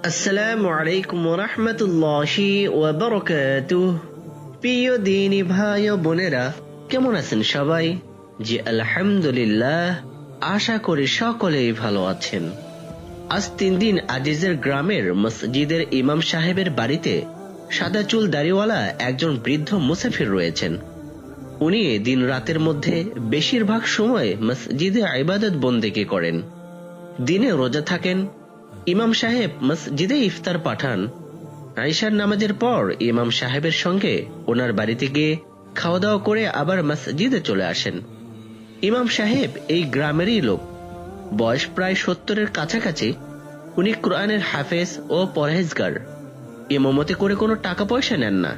আসসালামু আলাইকুম ওয়া রাহমাতুল্লাহি ওয়া বারাকাতুহু। প্রিয় দিনী ভাই ও বোনেরা, কেমন আছেন সবাই? জি আলহামদুলিল্লাহ, আশা করি সকলেই ভালো আছেন। আজ 3 দিন আজিজের গ্রামের মসজিদের ইমাম সাহেবের বাড়িতে সাদা চুল দাড়িওয়ালা একজন বৃদ্ধ মুসাফির রয়েছেন। উনি দিন রাতের মধ্যে বেশিরভাগ সময় মসজিদে ইবাদত বন্দেগী করেন। দিনে রোজা থাকেন। ইমাম সাহেব মসজিদে ইফতার পাঠান। আয়েশার নামাজের পর ইমাম সাহেবের সঙ্গে ওনার বাড়িতে গিয়ে খাওয়া দাওয়া করে আবার মসজিদে চলে আসেন। ইমাম সাহেব এই গ্রামেরই লোক, বয়স প্রায় 70-এর কাছাকাছি। উনি কোরআনের হাফেজ ও পরহেজগার। ইমামতি করে কোনো টাকা পয়সা নেন না।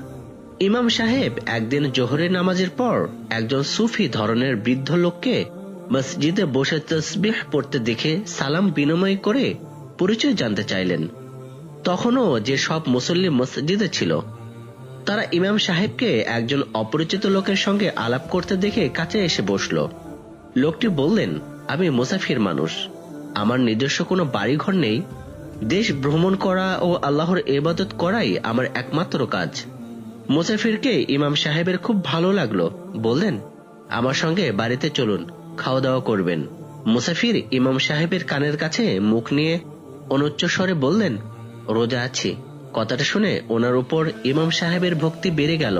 ইমাম সাহেব একদিন জোহরের নামাজের পর একজন সুফি ধরনের বৃদ্ধ লোককে মসজিদে বসে তাসবিহ পড়তে দেখে সালাম বিনিময় করে পরিচয় জানতে চাইলেন। তখনও যে সব মুসল্লি মসজিদে ছিল, তারা ইমাম সাহেবকে একজন অপরিচিত লোকের সঙ্গে আলাপ করতে দেখে কাছে এসে বসল। লোকটি বললেন, আমি মুসাফির মানুষ, আমার নিজস্ব কোনো বাড়িঘর নেই। দেশ ভ্রমণ করা ও আল্লাহর ইবাদত করাই আমার একমাত্র কাজ। মুসাফিরকে ইমাম সাহেবের খুব ভালো লাগলো। বললেন, আমার সঙ্গে বাড়িতে চলুন, খাওয়া দাওয়া করবেন। মুসাফির ইমাম সাহেবের কানের কাছে মুখ নিয়ে অনুচ্চ স্বরে বললেন, রোজা আছি। কথাটা শুনে ওনার উপর ইমাম সাহেবের ভক্তি বেড়ে গেল।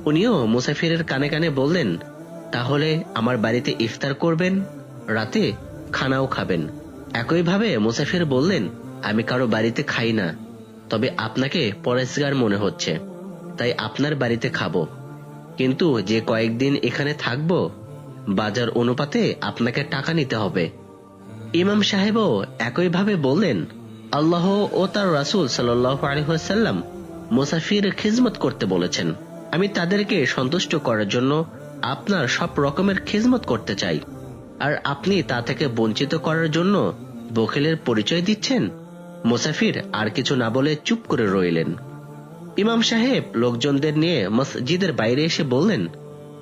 উনিও মুসাফিরের কানে কানে বললেন, তাহলে আমার বাড়িতে ইফতার করবেন, রাতে খানাও খাবেন। একইভাবে মুসাফির বললেন, আমি কারো বাড়িতে খাই না, তবে আপনাকে পরেশগার মনে হচ্ছে, তাই আপনার বাড়িতে খাবো। কিন্তু যে কয়েকদিন এখানে থাকবো, বাজার অনুপাতে আপনাকে টাকা নিতে হবে। ইমাম সাহেবও একইভাবে বললেন, আল্লাহ ও তার রাসূল সাল্লাল্লাহু আলাইহি ওয়াসাল্লাম মুসাফির খিজমত করতে বলেছেন। আমি তাদেরকে সন্তুষ্ট করার জন্য আপনার সব রকমের খিজমত করতে চাই, আর আপনি তা থেকে বঞ্চিত করার জন্য বখিলের পরিচয় দিচ্ছেন। মুসাফির আর কিছু না বলে চুপ করে রইলেন। ইমাম সাহেব লোকজনদের নিয়ে মসজিদের বাইরে এসে বললেন,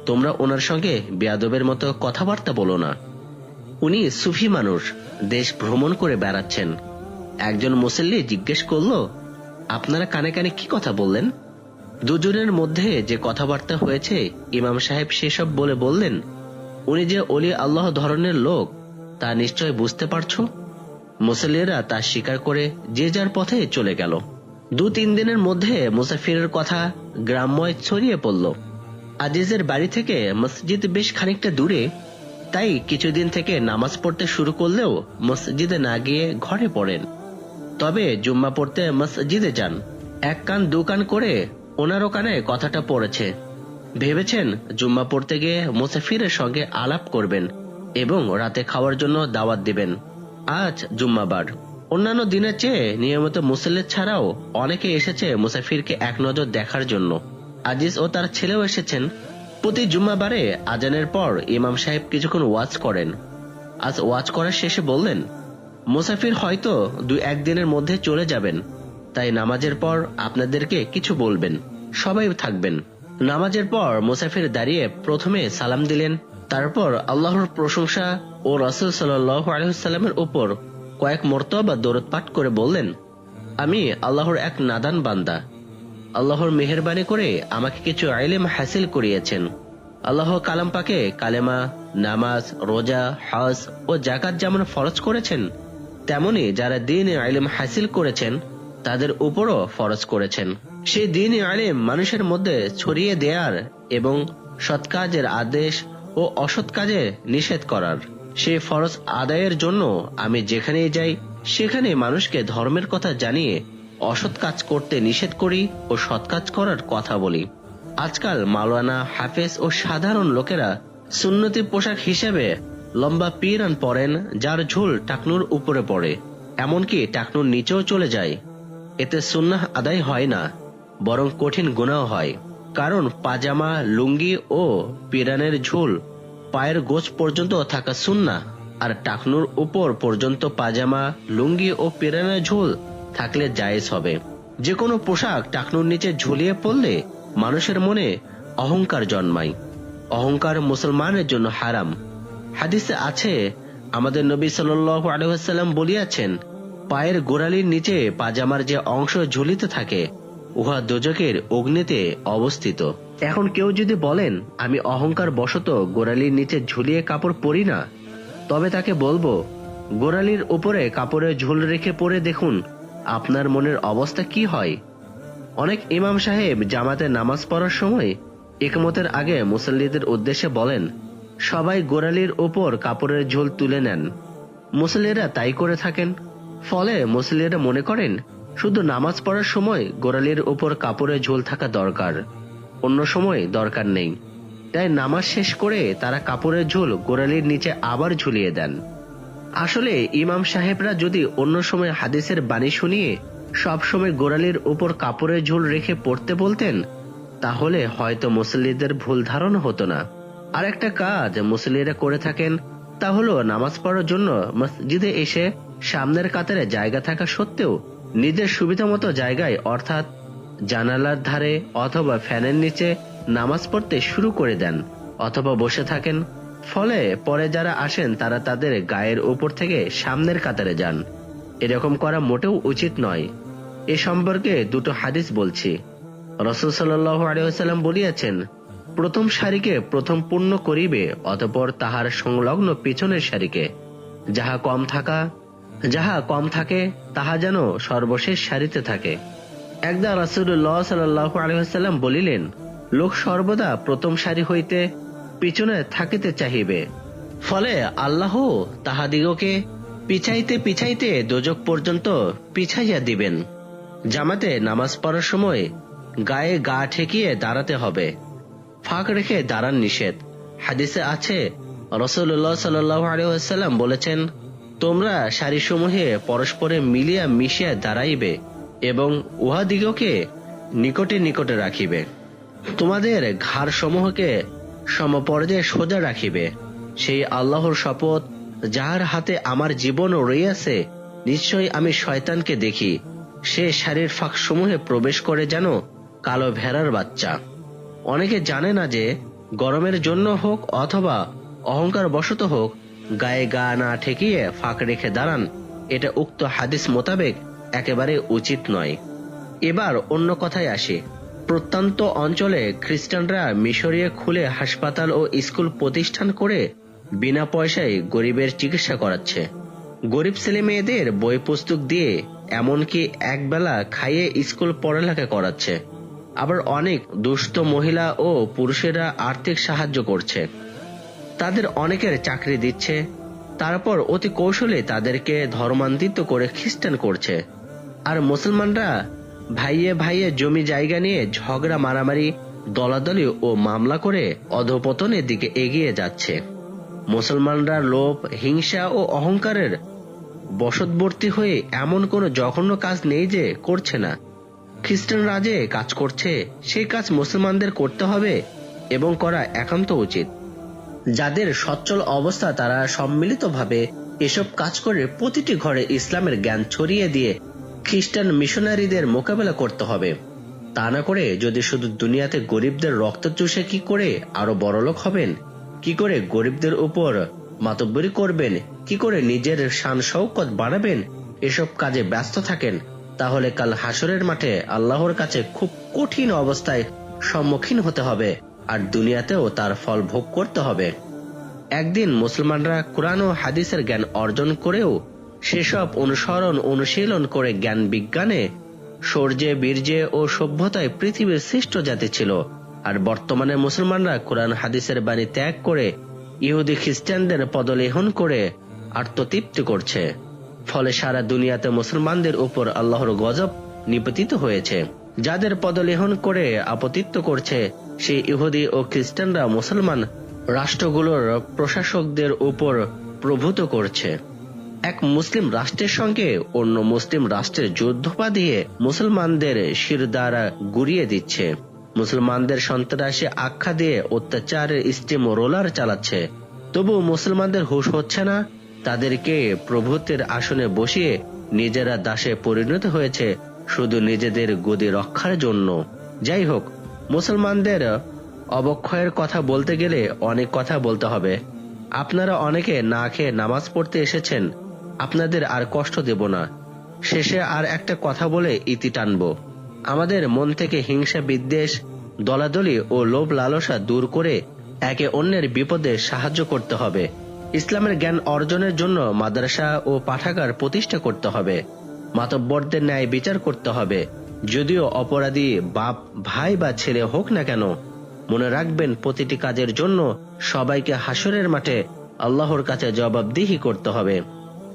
তোমরা ওনার সঙ্গে বেয়াদবের মতো কথাবার্তা বলো না। উনি সুফি মানুষ, দেশ ভ্রমণ করে বেড়াচ্ছেন। একজন মুসল্লি জিজ্ঞেস করল, আপনারা কানে কানে কি কথা বললেন? দুজনের মধ্যে যে কথাবার্তা হয়েছে, ইমাম সাহেব সেসব বলে বললেন, উনি যে ওলি আল্লাহ ধরনের লোক তা নিশ্চয় বুঝতে পারছো। মুসল্লিরা তা স্বীকার করে যে যার পথে চলে গেল। 2-3 দিনের মধ্যে মুসাফিরের কথা গ্রাম্যয় ছড়িয়ে পড়ল। আজিজের বাড়ি থেকে মসজিদ বেশ খানিকটা দূরে, তাই কিছুদিন থেকে নামাজ পড়তে শুরু করলেও মসজিদে না গিয়ে ঘরে পড়েন। তবে জুম্মা পড়তে মসজিদে যান। এক কান দু কান করে ওনারও কানে কথাটা পড়েছে। ভেবেছেন জুম্মা পড়তে গিয়ে মুসাফিরের সঙ্গে আলাপ করবেন এবং রাতে খাওয়ার জন্য দাওয়াত দিবেন। আজ জুম্মাবার। অন্যান্য দিনের চেয়ে নিয়মিত মুসল্লি ছাড়াও অনেকে এসেছে মুসাফিরকে এক নজর দেখার জন্য। আজিজ ও তার ছেলেও এসেছেন। প্রতি জুম্মাবারে আজানের পর ইমাম সাহেব কিছুক্ষণ ওয়াজ করেন। আজ ওয়াজ করার শেষে বললেন, মুসাফির হয়তো 2-1 দিনের মধ্যে চলে যাবেন, তাই নামাজের পর আপনাদেরকে কিছু বলবেন, সবাই থাকবেন। নামাজের পর মুসাফির দাঁড়িয়ে প্রথমে সালাম দিলেন, তারপর আল্লাহর প্রশংসা ও রাসূল সাল্লাল্লাহু আলাইহি ওয়াসাল্লামের উপর কয়েক মর্তবা দরুদ পাঠ করে বললেন, আমি আল্লাহর এক নাদান বান্দা। আল্লাহর মেহেরবানি করে আমাকে কিছু ইলম হাসিল করিয়েছেন। আল্লাহ কালাম পাকে কালেমা, নামাজ, রোজা, হজ ও যাকাত যেমন ফরজ করেছেন, তেমনি যারা দ্বীনি ইলম হাসিল করেছেন তাদের উপরও ফরজ করেছেন। সেই দ্বীনি ইলম মানুষের মধ্যে ছড়িয়ে দেওয়ার এবং সৎ কাজের আদেশ ও অসৎ কাজে নিষেধ করার। সেই ফরজ আদায়ের জন্য আমি যেখানেই যাই সেখানে মানুষকে ধর্মের কথা জানিয়ে অসৎ কাজ করতে নিষেধ করি ও সৎ কাজ করার কথা বলি। আজকাল মাওলানা, হাফেজ ও সাধারণ লোকেরা সুন্নতি পোশাক হিসেবে লম্বা পিরান পরেন, যার ঝুল টাকনুর উপরে পড়ে, এমনকি টাকনুর নিচেও চলে যায়। এতে সুন্নাহ আদায় হয় না, বরং কঠিন গুনাহ হয়। কারণ পাজামা, লুঙ্গি ও পিরানের ঝুল পায়ের গোছ পর্যন্ত থাকা সুন্নাহ, আর টাকনুর উপর পর্যন্ত পাজামা, লুঙ্গি ও পিরানের ঝুল থাকলে জায়েজ হবে। যে কোনো পোশাক টাকনুর নিচে ঝুলিয়ে পড়লে মানুষের মনে অহংকার জন্মায়। অহংকার মুসলমানের জন্য হারাম। হাদিসে আছে, আমাদের নবী সাল্লাল্লাহু আলাইহি ওয়াসাল্লাম বলিয়াছেন, পায়ের গোড়ালির নিচে পাজামার যে অংশ ঝুলিতে থাকে উহা দোজখের অগ্নিতে অবস্থিত। এখন কেউ যদি বলেন আমি অহংকার বশত গোড়ালির নিচে ঝুলিয়ে কাপড় পরি না, তবে তাকে বলবো গোড়ালির উপরে কাপড়ের ঝুল রেখে পরে দেখুন আপনার মনের অবস্থা কি হয়। অনেক ইমাম সাহেব জামাতে নামাজ পড়ার সময় ইকমতের আগে মুসল্লিদের উদ্দেশ্যে বলেন সবাই গোড়ালির উপর কাপড়ের ঝুল তুলে নেন। মুসল্লিরা তাই করে থাকেন। ফলে মুসল্লিরা মনে করেন শুধু নামাজ পড়ার সময় গোড়ালির উপর কাপড়ের ঝুল থাকা দরকার, অন্য সময় দরকার নেই। তাই নামাজ শেষ করে তারা কাপড়ের ঝুল গোড়ালির নিচে আবার ঝুলিয়ে দেন। আসলে ইমাম সাহেবরা যদি অন্য সময় হাদিসের বাণী শুনিয়ে সব সময় গোড়ালির উপর কাপড়ের ঝুল রেখে পড়তে বলতেন, তাহলে হয়তো মুসল্লিদের ভুল ধারণা হতো না। আর একটা কাজ মুসল্লিরা করে থাকেন, তা হলো নামাজ পড়ার জন্য মসজিদে এসে সামনের কাতারে জায়গা থাকা সত্ত্বেও নিজের সুবিধা মতো জায়গায় অর্থাৎ জানালার ধারে অথবা ফ্যানের নিচে নামাজ পড়তে শুরু করে দেন অথবা বসে থাকেন। ফলে পরে যারা আসেন তারা তাদের গায়ের উপর থেকে সামনের কাতারে যান। এরকম করা মোটেও উচিত নয়। এ সম্পর্কে দুটো হাদিস বলছি। রাসূল সাল্লাল্লাহু আলাইহি ওয়াসাল্লাম বলিয়াছেন, প্রথম সারিকে প্রথম পূর্ণ করিবে, অতঃপর তাহার সংলগ্ন পিছনের সারিকে। যাহা কম থাকে তাহা যেন সর্বশেষ সারিতে থাকে। একদা রাসূলুল্লাহ সাল্লাল্লাহু আলাইহি ওয়াসাল্লাম বলিলেন, লোক সর্বদা প্রথম সারি হইতে পিছনে থাকিতে চাহিবে, ফলে আল্লাহ তাহাদিগকে পিছাইতে পিছাইতে দোজখ পর্যন্ত পিছাইয়া দিবেন। জামাতে নামাজ পড়ার সময় গায়ে গা ঠেকিয়ে দাঁড়াতে হবে, ফাঁক রেখে দাঁড়ান নিষেধ। হাদিসে আছে রাসূলুল্লাহ সাল্লাল্লাহু আলাইহি ওয়াসাল্লাম বলেছেন, তোমরা সারিসমূহে পরস্পরে মিলিয়া মিশিয়া দাঁড়াইবে এবং উহাদিগকে নিকটে নিকটে রাখিবে। তোমাদের ঘাড় সমূহকে সমপর্যায়ে সোজা রাখিবে। সেই আল্লাহর শপথ যাহার হাতে আমার জীবন রইয়াছে, নিশ্চয়ই আমি শয়তানকে দেখি সে সারির ফাঁক সমূহে প্রবেশ করে যেন কালো ভেড়ার বাচ্চা। অনেকে জানে না যে গরমের জন্য হোক অথবা অহংকার বশত হোক গায়ে গা না ঠেকিয়ে ফাঁক রেখে দাঁড়ান, এটা উক্ত হাদিস মোতাবেক একেবারে উচিত নয়। এবার অন্য কথায় আসি। প্রত্যন্ত অঞ্চলে খ্রিস্টানরা মিশরীয় খুলে হাসপাতাল ও স্কুল প্রতিষ্ঠান করে বিনা পয়সায় গরিবের চিকিৎসা করাচ্ছে। গরিব ছেলে মেয়েদের বই পুস্তক দিয়ে এমনকি একবেলা খাইয়ে স্কুল পড়ালেখা করাচ্ছে। আবার অনেক দুস্থ মহিলা ও পুরুষেরা আর্থিক সাহায্য করছে, তাদের অনেকের চাকরি দিচ্ছে। তারপর অতি কৌশলে তাদেরকে ধর্মান্তরিত করে খ্রিস্টান করছে। আর মুসলমানরা ভাইয়ে ভাইয়ে জমি জায়গা নিয়ে ঝগড়া মারামারি দলাদলি ও মামলা করে অধঃপতনের দিকে এগিয়ে যাচ্ছে। মুসলমানরা লোভ, হিংসা ও অহংকারের বশবর্তী হয়ে এমন কোনো জঘন্য কাজ নেই যে করছে না। খ্রিস্টানরা যে কাজ করছে সেই কাজ মুসলমানদের করতে হবে এবং করা একান্ত উচিত। যাদের সচ্ছল অবস্থা তারা সম্মিলিতভাবে এসব কাজ করে প্রতিটি ঘরে ইসলামের জ্ঞান ছড়িয়ে দিয়ে খ্রিস্টান মিশনারিদের মোকাবেলা করতে হবে। তা না করে যদি শুধু দুনিয়াতে গরিবদের রক্ত চুষে কি করে আরো বড়লোক হবেন, কি করে গরিবদের উপর মাতব্বরি করবেন, কি করে নিজের শান শৌকত বাড়াবেন, এসব কাজে ব্যস্ত থাকেন, তাহলে কাল হাসরের মাঠে আল্লাহর কাছে খুব কঠিন অবস্থায় সম্মুখীন হতে হবে আর দুনিয়াতেও তার ফল ভোগ করতে হবে। একদিন মুসলমানরা কুরআন ও হাদিসের জ্ঞান অর্জন করেও সেসব অনুসরণ অনুশীলন করে জ্ঞান বিজ্ঞানে শৌর্যে বীর্যে ও সভ্যতায় পৃথিবীর শ্রেষ্ঠ জাতি ছিল। আর বর্তমানে মুসলমানরা কুরআন হাদিসের বাণী ত্যাগ করে ইহুদি খ্রিস্টানদের পদলেহন করে আত্মতৃপ্তি করছে। ফলে সারা দুনিয়াতে মুসলমানদের উপর আল্লাহর গজব নিপতিত হয়েছে। যাদের পদলেহন করে আপতিত্ব করছে সেই ইহুদি ও খ্রিস্টানরা মুসলমান রাষ্ট্রগুলোর প্রশাসকদের উপর প্রভুত্ব করছে। এক মুসলিম রাষ্ট্রের সঙ্গে অন্য মুসলিম রাষ্ট্রের যুদ্ধ বাঁধিয়ে মুসলমানদের শিরদাঁড়া গুড়িয়ে দিচ্ছে। মুসলমানদের সন্ত্রাসী আখ্যা দিয়ে অত্যাচারের স্টিম রোলার চালাচ্ছে। তবু মুসলমানদের হুঁশ হচ্ছে না। তাদেরকে প্রভুত্বের আসনে বসিয়ে নিজেরা দাসে পরিণত হয়েছে শুধু নিজেদের গদি রক্ষার জন্য। যাই হোক, মুসলমানদের অবক্ষয়ের কথা বলতে গেলে অনেক কথা বলতে হবে। আপনারা অনেকে না খেয়ে নামাজ পড়তে এসেছেন, আপনাদের আর কষ্ট দেব না। শেষে আর একটা কথা বলে ইতি টানব। আমাদের মন থেকে হিংসা, বিদ্বেষ, দলাদলি ও লোভ লালসা দূর করে একে অন্যের বিপদে সাহায্য করতে হবে। ইসলামের জ্ঞান অর্জনের জন্য মাদ্রাসা ও পাঠাগার প্রতিষ্ঠা করতে হবে। মাতব্বরদের ন্যায় বিচার করতে হবে, যদিও অপরাধী বাপ, ভাই বা ছেলে হোক না কেন। মনে রাখবেন, প্রতিটি কাজের জন্য সবাইকে হাসরের মাঠে আল্লাহর কাছে জবাবদিহি করতে হবে।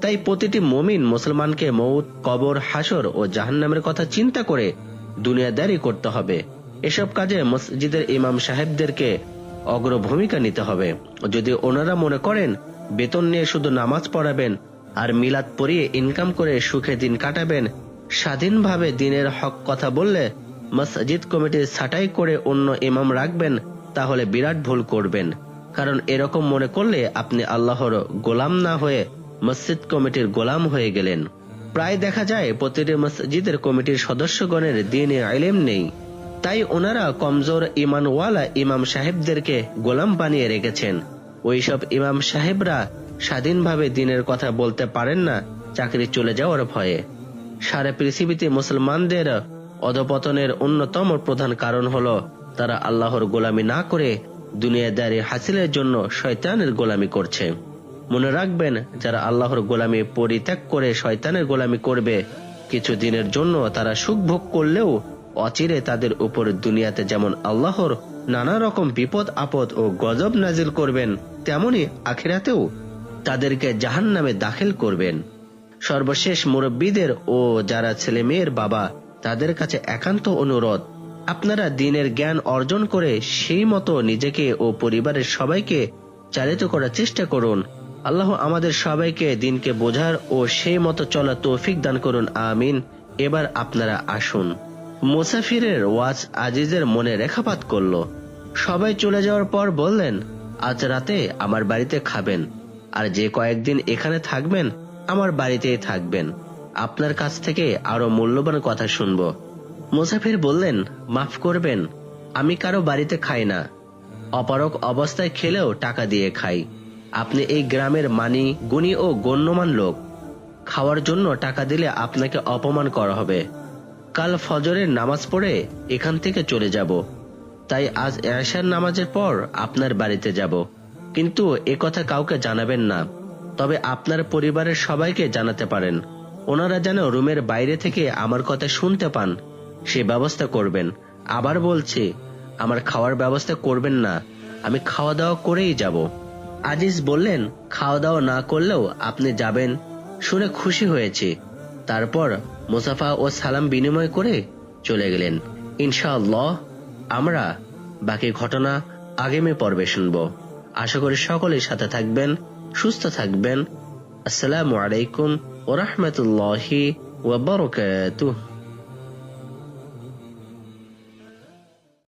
তাই প্রতিটি মুমিন মুসলমানকে মউত, কবর, হাসর ও জাহান্নামের কথা চিন্তা করে দুনিয়াদারি করতে হবে। এসব কাজে মসজিদের ইমাম সাহেবদেরকে অগ্রভূমিকা নিতে হবে। যদি ওনারা মনে করেন বেতন নিয়ে শুধু নামাজ পড়াবেন আর মিলাদ পড়িয়ে ইনকাম করে সুখে দিন কাটাবেন, স্বাধীনভাবে দিনের হক কথা বললে মসজিদ কমিটির ছাঁটাই করে অন্য ইমাম রাখবেন, তাহলে বিরাট ভুল করবেন। কারণ এরকম মনে করলে আপনি আল্লাহর গোলাম না হয়ে মসজিদ কমিটির গোলাম হয়ে গেলেন। প্রায় দেখা যায় প্রতিটি মসজিদের কমিটির সদস্যগণের দ্বীনে ইলম নেই, তাই ওনারা কমজোর ইমানওয়ালা ইমাম সাহেবদেরকে গোলাম বানিয়ে রেখেছেন। ওইসব ইমাম সাহেবরা স্বাধীনভাবে দিনের কথা বলতে পারেন না চাকরি চলে যাওয়ার ভয়ে। সারা পৃথিবীতে মুসলমানদের অধপতনের অন্যতম প্রধান কারণ হলো তারা আল্লাহর গোলামি না করে দুনিয়াদারি হাসিলের জন্য শয়তানের গোলামি করছে। মনে রাখবেন, যারা আল্লাহর গোলামি পরিত্যাগ করে শয়তানের গোলামি করবে, কিছু দিনের জন্য তারা সুখ ভোগ করলেও অচিরে তাদের উপর দুনিয়াতে যেমন আল্লাহর নানা রকম বিপদ আপদ ও গজব নাজিল করবেন, তেমনি আখিরাতেও তাদেরকে জাহান্নামে দাখিল করবেন। সর্বশেষ মুরব্বীদের ও যারা ছেলে মেয়ের বাবা, তাদের কাছে একান্ত অনুরোধ, আপনারা দ্বীনের জ্ঞান অর্জন করে সেই মতো নিজেকে ও পরিবারের সবাইকে চালিত করার চেষ্টা করুন। আল্লাহ আমাদের সবাইকে দ্বীনকে বোঝার ও সেই মতো চলার তৌফিক দান করুন, আমিন। এবার আপনারা আসুন। মুসাফিরের ওয়াজ আজিজের মনে রেখাপাত করল। সবাই চলে যাওয়ার পর বললেন, আজ রাতে আমার বাড়িতে খাবেন, আর যে কয়েকদিন এখানে থাকবেন আমার বাড়িতেই থাকবেন। আপনার কাছ থেকে আরো মূল্যবান কথা শুনব। মুসাফির বললেন, মাফ করবেন, আমি কারো বাড়িতে খাই না। অপারক অবস্থায় খেলেও টাকা দিয়ে খাই। আপনি এই গ্রামের মানি, গুণী ও গণ্যমান লোক। খাওয়ার জন্য টাকা দিলে আপনাকে অপমান করা হবে। কাল ফজরের নামাজ পড়ে এখান থেকে চলে যাব, তাই আজ এশার নামাজের পর আপনার বাড়িতে যাব। কিন্তু এ কথা কাউকে জানাবেন না, তবে আপনার পরিবারের সবাইকে জানাতে পারেন। ওনারা যেন রুমের বাইরে থেকে আমার কথা শুনতে পান, সে ব্যবস্থা করবেন। আবার বলছি, আমার খাওয়ার ব্যবস্থা করবেন না, আমি খাওয়া দাওয়া করেই যাব। আজিজ বললেন, খাওয়া দাওয়া না করলেও আপনি যাবেন শুনে খুশি হয়েছি। তারপর মুসাফা ও সালাম বিনিময় করে চলে গেলেন। ইনশাআল্লাহ আমরা বাকি ঘটনা আগামী পর্বে শুনব। আশা করি সকলের সাথে থাকবেন, সুস্থ থাকবেন। আসসালামু আলাইকুম ওয়া রাহমাতুল্লাহি ওয়া বারাকাতুহু।